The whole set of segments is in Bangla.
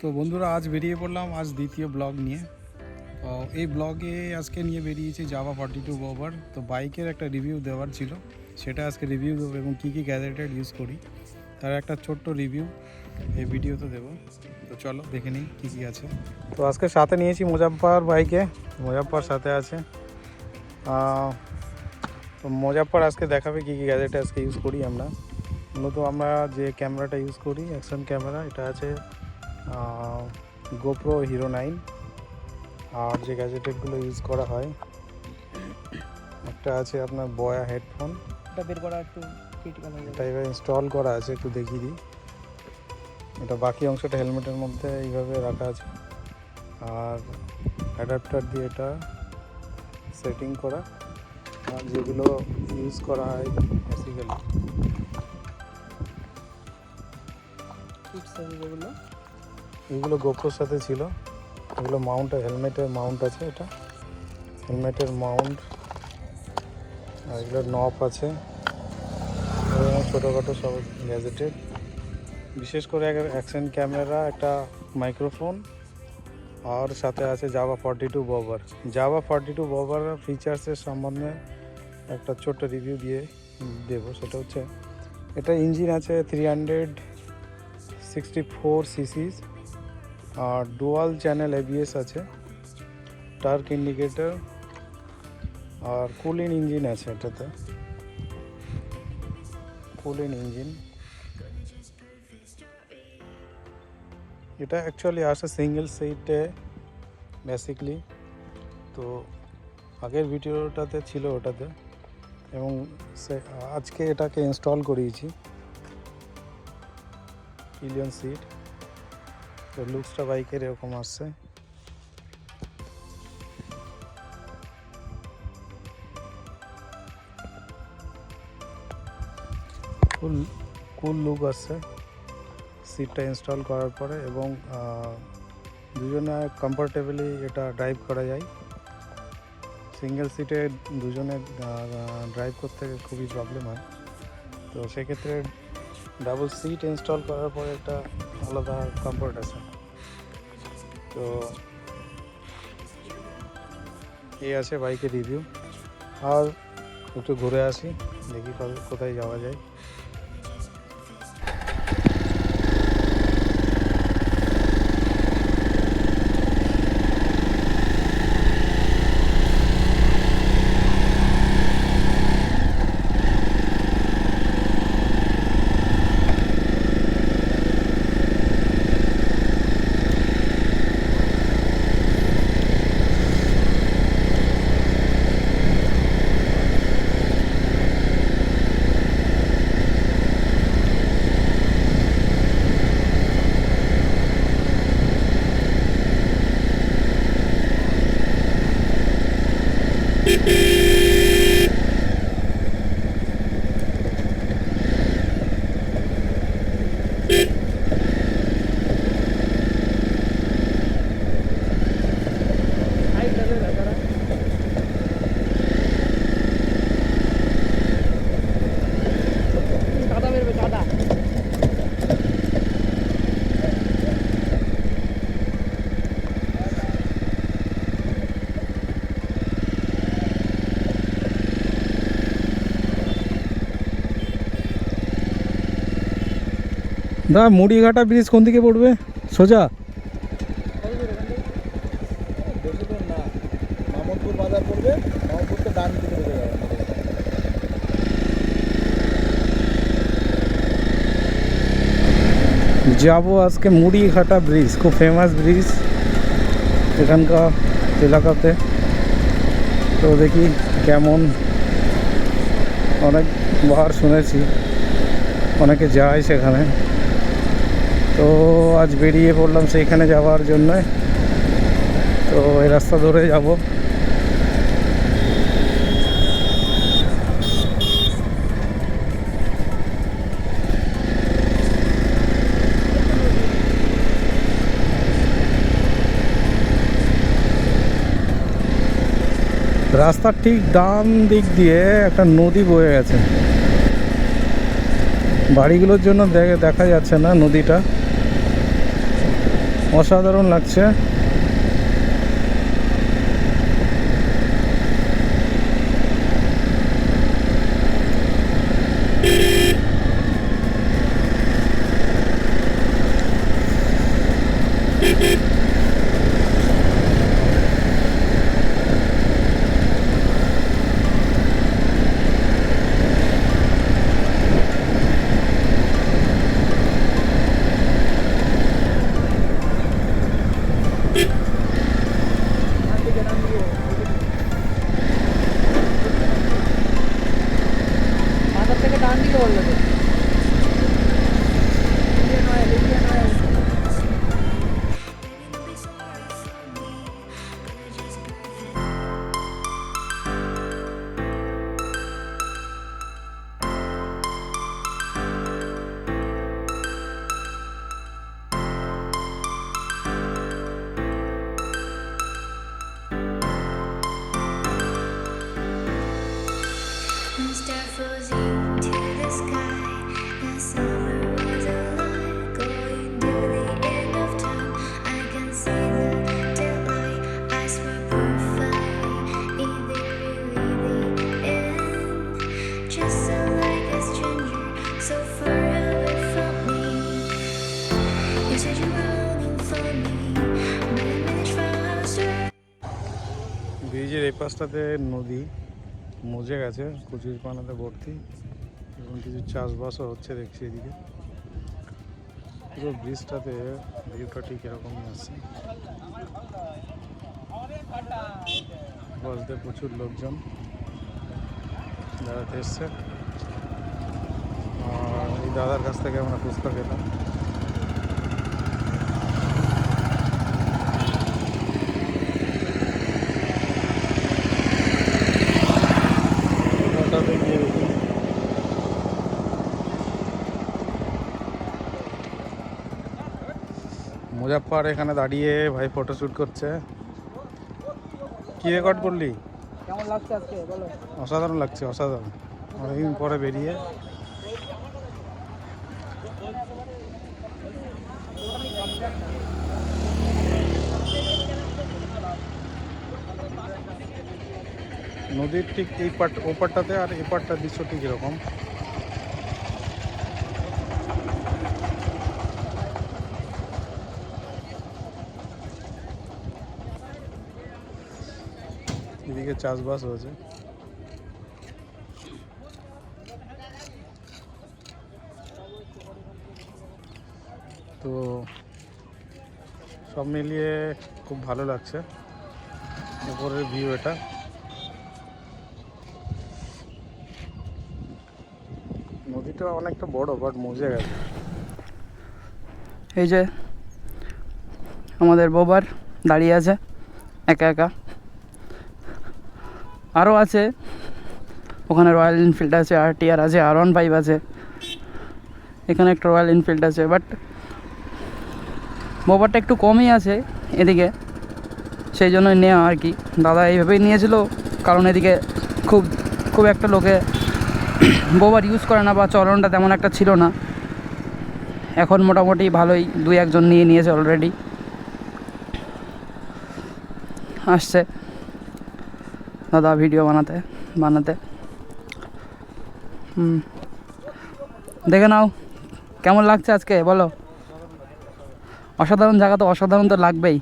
তো বন্ধুরা আজ বেরিয়ে পড়লাম আজ দ্বিতীয় ব্লগ নিয়ে। তো এই ব্লগে আজকে নিয়ে বেরিয়েছি জাভা 42 ওভার। তো বাইকের একটা রিভিউ দেওয়ার ছিল, সেটা আজকে রিভিউ দেবো এবং কী কী গ্যাজেটেড ইউজ করি তার একটা ছোট্ট রিভিউ এই ভিডিওতে দেবো। তো চলো দেখে নিই কী কী আছে। তো আজকে সাথে নিয়েছি মোজাফফর বাইকে, মোজাফফর সাথে আছে। তো মোজাফফর আজকে দেখাবে কী কী গ্যাজেট আজকে ইউজ করি আমরা। মূলত আমরা যে ক্যামেরাটা ইউজ করি অ্যাকশন ক্যামেরা, এটা আছে গোপ্রো হিরো 9। আর যে গ্যাজেটেডগুলো ইউজ করা হয় একটা আছে আপনার বয়া হেডফোন, এটা বের করা একটু ক্রিটিক্যাল হয়ে এটা যাবে। এবার ইনস্টল করা আছে, একটু দেখিয়ে দিই। এটা বাকি অংশটা হেলমেটের মধ্যে এইভাবে রাখা আছে, আর অ্যাডাপ্টার দিয়ে এটা সেটিং করা। আর যেগুলো ইউজ করা হয় বেসিক্যালি ফিক্স আছে যেগুলো। এগুলো গোপ্রোর সাথে ছিল, এগুলো মাউন্ট, হেলমেটের মাউন্ট আছে, এটা হেলমেটের মাউন্ট। আর এগুলোর নব আছে, ছোটোখাটো সব গ্যাজেটেড। বিশেষ করে অ্যাকশন ক্যামেরা, একটা মাইক্রোফোন, আর সাথে আছে জাভা 42 ববার। জাভা 42 ববার ফিচার্সের সম্বন্ধে একটা ছোট্ট রিভিউ দিয়ে দেবো। সেটা হচ্ছে এটা ইঞ্জিন আছে 364 সিসিস, আর ডুয়াল চ্যানেল এবিএস আছে, টার্ক ইন্ডিকেটর, আর কুলিং ইঞ্জিন আছে। এটাতে কুলিং ইঞ্জিন। এটা অ্যাকচুয়ালি আসে সিঙ্গেল সিটে বেসিকলি। তো আগের ভিডিওটাতে ছিল ওটাতে, এবং আজকে এটাকে ইনস্টল করিয়েছি পিলিয়ন সিট। তো লুকসটা বাইকের এরকম আসছে। কুল লুক আসছে সিটটা ইনস্টল করার পরে, এবং দুজনে কমফোর্টেবলি এটা ড্রাইভ করা যায়। সিঙ্গেল সিটে দুজনে ড্রাইভ করতে খুবই প্রবলেম হয়, তো সেক্ষেত্রে ডাবল সিট ইনস্টল করার পরে একটা আলাদা কমফোর্ট আছে। তো এই আছে বাইকের রিভিউ। আর একটু ঘুরে আসি, দেখি কোথায় যাওয়া যায়। দা মুড়িঘাটা ব্রিজ কোন দিকে পড়বে? সোজা বেশি দূর না, মামুদপুর বাজার পড়বে, মামুদপুর তো ডান দিকে ঢুকে যাবে। যাবো আজকে মুড়িঘাটা ব্রিজ, খুব ফেমাস ব্রিজ এখানকার এলাকাতে। তো দেখি কেমন, অনেকবার শুনেছি অনেকে যায় সেখানে। তো আজ বেরিয়ে পড়লাম সেইখানে যাওয়ার জন্য। তো এই রাস্তা ধরে যাব। রাস্তার ঠিক ডান দিক দিয়ে একটা নদী বয়ে গেছে, বাড়িগুলোর জন্য দেখা যাচ্ছে না নদীটা। অসাধারণ লাগছে। মাথার থেকে ডান দিকে বললো তো Indian oil Indian oil. Start floating to the sky. The summer was alive, going to the end of time. I can see the daylight. I swear perfectly, is it really the end? Just so like a stranger, so far away from me. You said you were longing for me, but I managed faster. ব্রিজের এই পাশটাতে নদী মজে গেছে, কচুর পানাতে ভর্তি এবং কিছু চাষবাসও হচ্ছে দেখছি এদিকে। পুরো ব্রিজটাতে ভিউটা ঠিক এরকমই আসছে। বসতে প্রচুর লোকজন বেড়াতে এসছে। আর এই দাদার কাছ থেকে আমরা ফুচকা খেলাম। মুজাফফর এখানে দাঁড়িয়ে ভাই ফটোশ্যুট করছে। কি রেকর্ড করলি? কেমন লাগছে আজকে বলো? অসাধারণ লাগছে, অসাধারণ। অনেকদিন পরে বেরিয়ে নদীর ঠিক এই পাট ও পাটটাতে আর এই পাটটার দৃশ্য ঠিক এরকম। এদিকে চাষবাস হয়েছে। তো সব মিলিয়ে খুব ভালো লাগছে উপরের ভিউ এটা। নদীটা অনেকটা বড় বাট মজে গেছে। এই যে আমাদের বোবার দাঁড়িয়ে আছে একা একা, আরও আছে ওখানে রয়্যাল এনফিল্ড আছে, RTR আছে, R15 আছে, এখানে একটা রয়্যাল এনফিল্ড আছে, বাট বোবারটা একটু কমই আছে এদিকে, সেই জন্যই নেওয়া আর কি। দাদা এইভাবেই নিয়েছিল কারণ এদিকে খুব খুব একটা লোকে বোবার ইউজ করে না বা চলনটা তেমন একটা ছিল না। এখন মোটামুটি ভালোই 2-1 জন নিয়ে নিয়েছে অলরেডি, আসছে দাদা ভিডিও বানাতে। দেখে নাও কেমন লাগছে আজকে বলো। অসাধারণ জায়গা তো, অসাধারণ তো লাগবেই।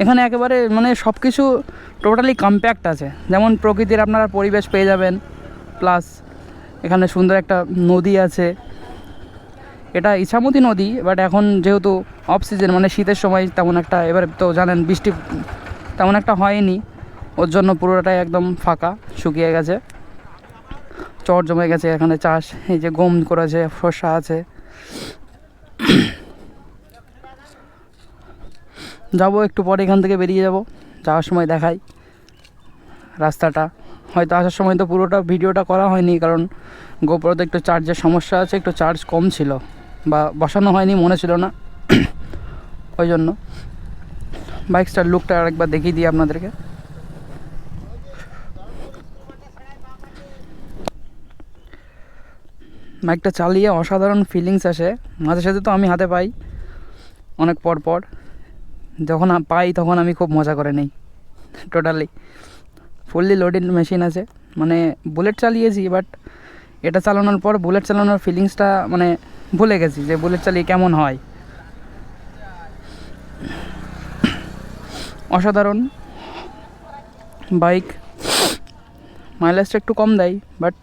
এখানে একেবারে মানে সব কিছু টোটালি কম্প্যাক্ট আছে, যেমন প্রকৃতির আপনারা পরিবেশ পেয়ে যাবেন, প্লাস এখানে সুন্দর একটা নদী আছে। এটা ইছামতি নদী, বাট এখন যেহেতু অফ সিজন মানে শীতের সময় তেমন একটা, এবার তো জানেন বৃষ্টি তেমন একটা হয়নি, ওর জন্য পুরোটাই একদম ফাঁকা, শুকিয়ে গেছে, চর জমে গেছে। এখানে চাষ, এই যে গম করেছে, শসা আছে। যাবো একটু পরে, এখান থেকে বেরিয়ে যাব, যাওয়ার সময় দেখাই রাস্তাটা। হয়তো আসার সময় তো পুরোটা ভিডিওটা করা হয়নি, কারণ গোপ্রোতে একটু চার্জের সমস্যা আছে, একটু চার্জ কম ছিল বা বসানো হয়নি, মনে ছিল না, ওই জন্য। বাইকটার লুকটা আরেকবার দেখিয়ে দিই আপনাদেরকে। বাইকটা চালিয়ে অসাধারণ ফিলিংস আসে, মাঝে সাথে তো আমি হাতে পাই, অনেক পর পর যখন পাই তখন আমি খুব মজা করে নেই টোটালি। ফুললি লোডেড মেশিন আছে, মানে বুলেট চালিয়েছি, বাট এটা চালানোর পর বুলেট চালানোর ফিলিংসটা মানে ভুলে গেছি যে বুলেট চালিয়ে কেমন হয়। অসাধারণ বাইক, মাইলেজটা একটু কম দেয়, বাট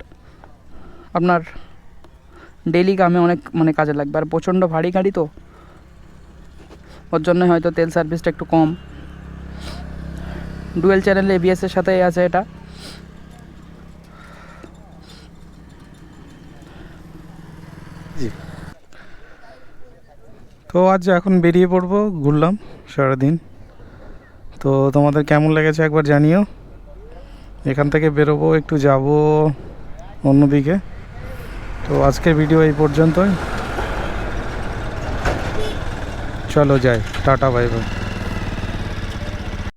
আপনার ডেইলি কামে অনেক মানে কাজে লাগবে। আর প্রচণ্ড ভারী গাড়ি তো, ওর জন্যই হয়তো তেল সার্ভিসটা একটু কম। ডুয়েল চ্যানেল এবিএসের সাথে আছে এটা। তো আজ এখন বেরিয়ে পড়বো, ঘুরলাম সারাদিন। তো তোমাদের কেমন লেগেছে একবার জানিও। এখান থেকে বেরোবো, একটু যাব অন্যদিকে। তো আজকের ভিডিও এই পর্যন্তই, চলো যাই, টাটা বাই বাই।